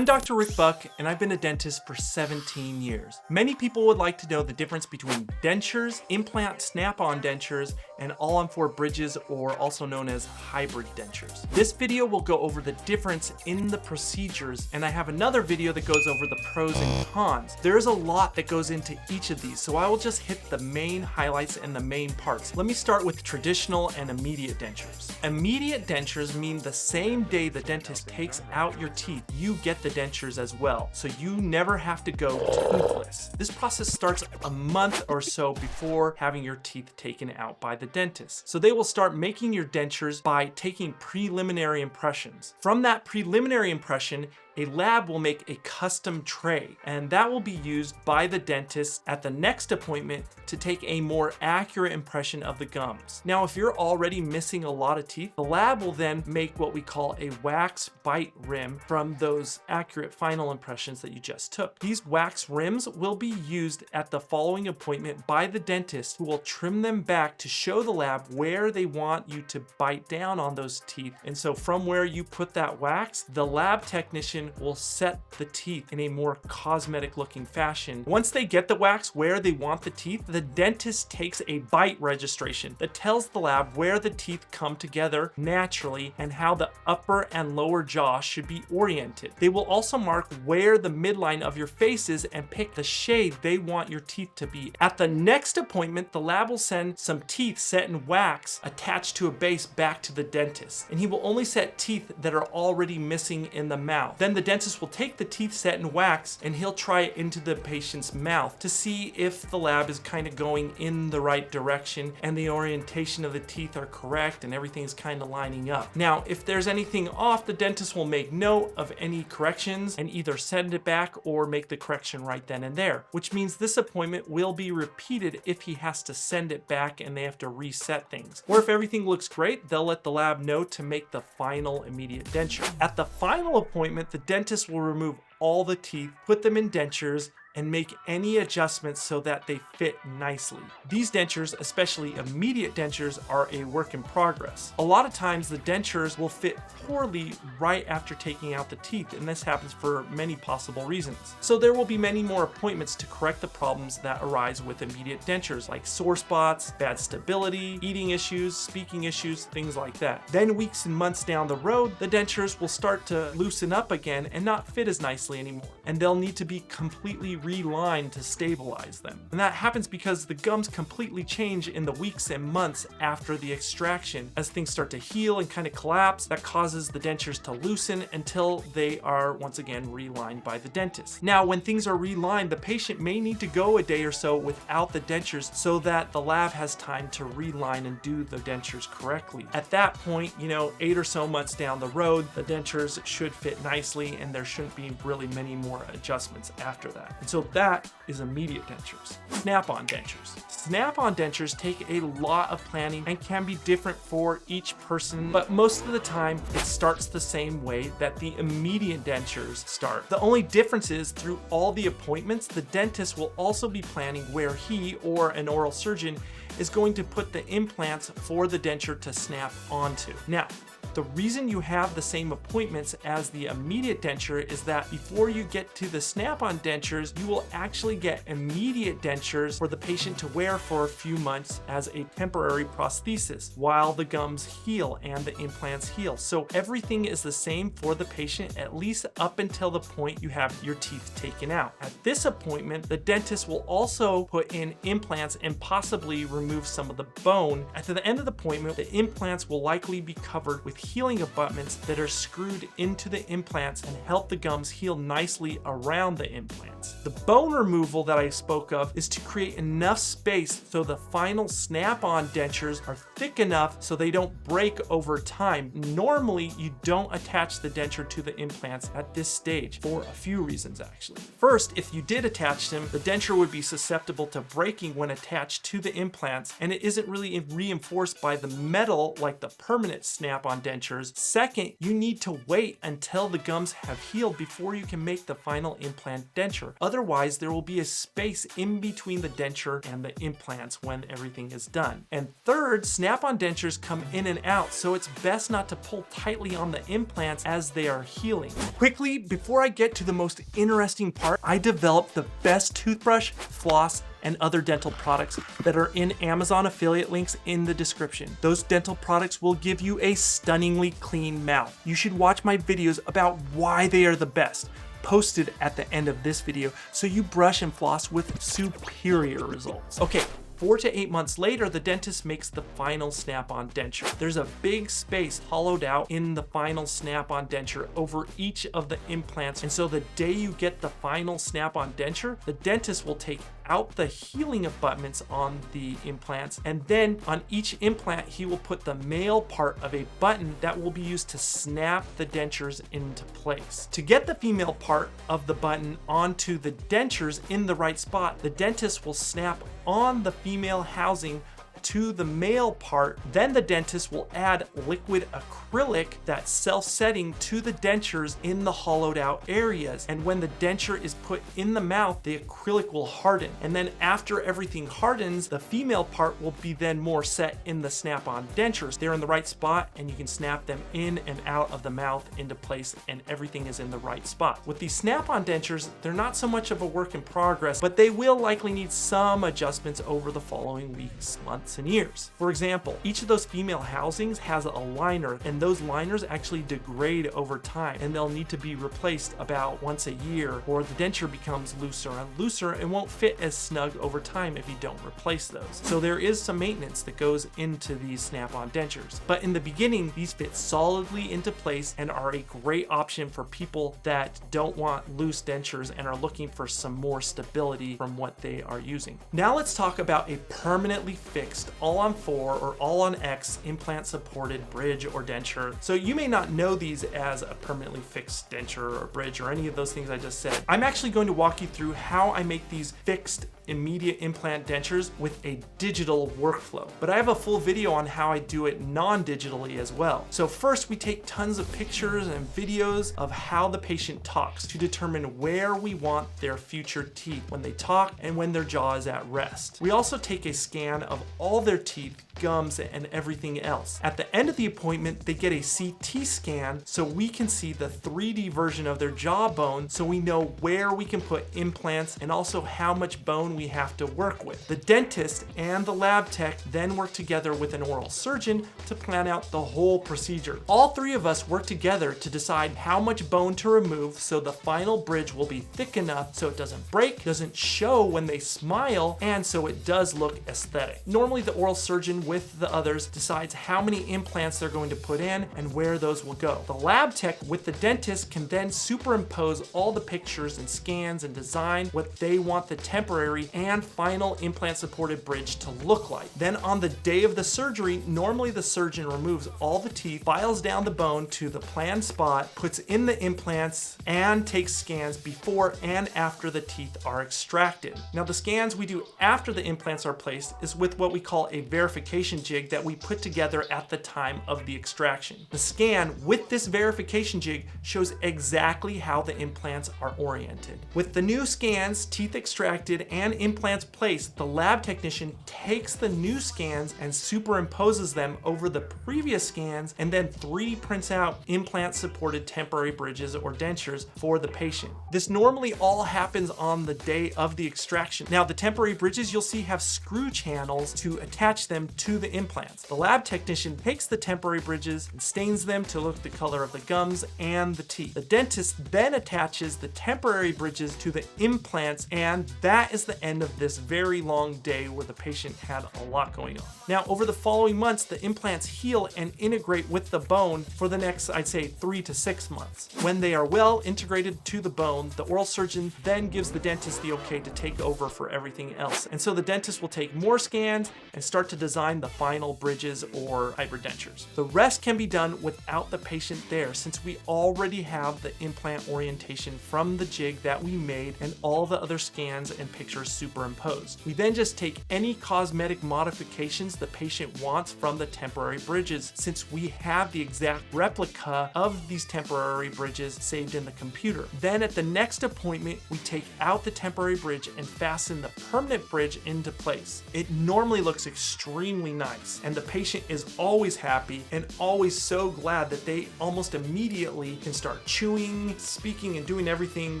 I'm Dr. Rick Buck, and I've been a dentist for 17 years. Many people would like to know the difference between dentures, implant snap-on dentures, and all-on-4 bridges, or also known as hybrid dentures. This video will go over the difference in the procedures, and I have another video that goes over the pros and cons. There is a lot that goes into each of these, so I will just hit the main highlights and the main parts. Let me start with traditional and immediate dentures. Immediate dentures mean the same day the dentist takes out your teeth, you get the dentures as well, so you never have to go toothless. This process starts a month or so before having your teeth taken out by the dentist. So they will start making your dentures by taking preliminary impressions. From that preliminary impression, a lab will make a custom tray, and that will be used by the dentist at the next appointment to take a more accurate impression of the gums. Now, if you're already missing a lot of teeth, the lab will then make what we call a wax bite rim from those accurate final impressions that you just took. These wax rims will be used at the following appointment by the dentist, who will trim them back to show the lab where they want you to bite down on those teeth. And so from where you put that wax, the lab technician will set the teeth in a more cosmetic looking fashion. Once they get the wax where they want the teeth, the dentist takes a bite registration that tells the lab where the teeth come together naturally and how the upper and lower jaw should be oriented. They will also mark where the midline of your face is and pick the shade they want your teeth to be. At the next appointment, the lab will send some teeth set in wax attached to a base back to the dentist, and he will only set teeth that are already missing in the mouth. Then the dentist will take the teeth set in wax and he'll try it into the patient's mouth to see if the lab is kind of going in the right direction and the orientation of the teeth are correct and everything's kind of lining up. Now, if there's anything off, the dentist will make note of any corrections and either send it back or make the correction right then and there, which means this appointment will be repeated if he has to send it back and they have to reset things. Or if everything looks great, they'll let the lab know to make the final immediate denture. At the final appointment, the dentist will remove all the teeth, put them in dentures, and make any adjustments so that they fit nicely. These dentures, especially immediate dentures, are a work in progress. A lot of times the dentures will fit poorly right after taking out the teeth, and this happens for many possible reasons. So there will be many more appointments to correct the problems that arise with immediate dentures, like sore spots, bad stability, eating issues, speaking issues, things like that. Then weeks and months down the road, the dentures will start to loosen up again and not fit as nicely anymore, and they'll need to be completely relined to stabilize them. And that happens because the gums completely change in the weeks and months after the extraction. As things start to heal and kind of collapse, that causes the dentures to loosen until they are once again relined by the dentist. Now, when things are relined, the patient may need to go a day or so without the dentures so that the lab has time to reline and do the dentures correctly. At that point, 8 or so months down the road, the dentures should fit nicely and there shouldn't be really many more adjustments after that. And so that is immediate dentures. Snap-on dentures. Snap-on dentures take a lot of planning and can be different for each person, but most of the time it starts the same way that the immediate dentures start. The only difference is through all the appointments, the dentist will also be planning where he or an oral surgeon is going to put the implants for the denture to snap onto. Now, the reason you have the same appointments as the immediate denture is that before you get to the snap-on dentures, you will actually get immediate dentures for the patient to wear for a few months as a temporary prosthesis while the gums heal and the implants heal. So everything is the same for the patient, at least up until the point you have your teeth taken out. At this appointment, the dentist will also put in implants and possibly remove some of the bone. At the end of the appointment, the implants will likely be covered with healing abutments that are screwed into the implants and help the gums heal nicely around the implants. The bone removal that I spoke of is to create enough space so the final snap-on dentures are thick enough so they don't break over time. Normally, you don't attach the denture to the implants at this stage for a few reasons, actually. First, if you did attach them, the denture would be susceptible to breaking when attached to the implants, and it isn't really reinforced by the metal like the permanent snap-on dentures dentures. Second, you need to wait until the gums have healed before you can make the final implant denture. Otherwise, there will be a space in between the denture and the implants when everything is done. And third, Snap-on dentures come in and out, so it's best not to pull tightly on the implants as they are healing. Quickly, before I get to the most interesting part, I developed the best toothbrush, floss, and other dental products that are in Amazon affiliate links in the description. Those dental products will give you a stunningly clean mouth. You should watch my videos about why they are the best, posted at the end of this video, so you brush and floss with superior results. Okay. 4 to 8 months later, the dentist makes the final Snap-on denture. There's a big space hollowed out in the final Snap-on denture over each of the implants, and so the day you get the final Snap-on denture, the dentist will take out the healing abutments on the implants, and then on each implant he will put the male part of a button that will be used to snap the dentures into place. To get the female part of the button onto the dentures in the right spot, the dentist will snap on the female housing to the male part. Then the dentist will add liquid acrylic that's self-setting to the dentures in the hollowed out areas. And when the denture is put in the mouth, the acrylic will harden. And then after everything hardens, the female part will be then more set in the Snap-on dentures. They're in the right spot and you can snap them in and out of the mouth into place, and everything is in the right spot. With these Snap-on dentures, they're not so much of a work in progress, but they will likely need some adjustments over the following weeks, months, and years. For example, each of those female housings has a liner, and those liners actually degrade over time, and they'll need to be replaced about once a year, or the denture becomes looser and looser and won't fit as snug over time if you don't replace those. So there is some maintenance that goes into these Snap-on dentures. But in the beginning, these fit solidly into place and are a great option for people that don't want loose dentures and are looking for some more stability from what they are using. Now let's talk about a permanently fixed all-on-4 or all-on-X implant supported bridge or denture. So you may not know these as a permanently fixed denture or bridge or any of those things I just said. I'm actually going to walk you through how I make these fixed immediate implant dentures with a digital workflow. But I have a full video on how I do it non-digitally as well. So first, we take tons of pictures and videos of how the patient talks to determine where we want their future teeth when they talk and when their jaw is at rest. We also take a scan of all their teeth, gums, and everything else. At the end of the appointment, they get a CT scan so we can see the 3D version of their jawbone, so we know where we can put implants and also how much bone we have to work with. The dentist and the lab tech then work together with an oral surgeon to plan out the whole procedure. All three of us work together to decide how much bone to remove so the final bridge will be thick enough so it doesn't break, doesn't show when they smile, and so it does look aesthetic. Normally the oral surgeon with the others decides how many implants they're going to put in and where those will go. The lab tech with the dentist can then superimpose all the pictures and scans and design what they want the temporary and final implant supported bridge to look like. Then on the day of the surgery, normally the surgeon removes all the teeth, files down the bone to the planned spot, puts in the implants, and takes scans before and after the teeth are extracted. Now the scans we do after the implants are placed is with what we call a verification jig that we put together at the time of the extraction. The scan with this verification jig shows exactly how the implants are oriented. With the new scans, teeth extracted, and implants placed, the lab technician takes the new scans and superimposes them over the previous scans and then 3D prints out implant supported temporary bridges or dentures for the patient. This normally all happens on the day of the extraction. Now the temporary bridges you'll see have screw channels to attach them to the implants. The lab technician takes the temporary bridges and stains them to look the color of the gums and the teeth. The dentist then attaches the temporary bridges to the implants, and that is the end of this very long day where the patient had a lot going on. Now over the following months, the implants heal and integrate with the bone for the next, I'd say, 3 to 6 months. When they are well integrated to the bone, the oral surgeon then gives the dentist the okay to take over for everything else. And so the dentist will take more scans and start to design the final bridges or hybrid dentures. The rest can be done without the patient there, since we already have the implant orientation from the jig that we made and all the other scans and pictures superimposed. We then just take any cosmetic modifications the patient wants from the temporary bridges, since we have the exact replica of these temporary bridges saved in the computer. Then at the next appointment, we take out the temporary bridge and fasten the permanent bridge into place. It normally looks extremely nice, and the patient is always happy and always so glad that they almost immediately can start chewing, speaking, and doing everything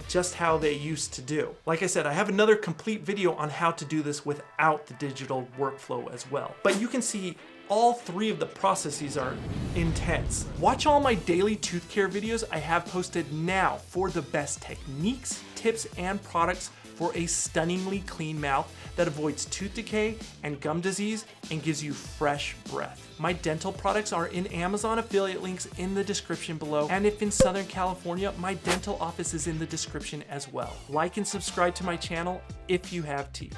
just how they used to do. Like I said, I have another complete video on how to do this without the digital workflow as well. But you can see all three of the processes are intense. Watch all my daily tooth care videos I have posted now for the best techniques, tips, and products for a stunningly clean mouth that avoids tooth decay and gum disease and gives you fresh breath. My dental products are in Amazon affiliate links in the description below, and if in Southern California, my dental office is in the description as well. Like and subscribe to my channel if you have teeth.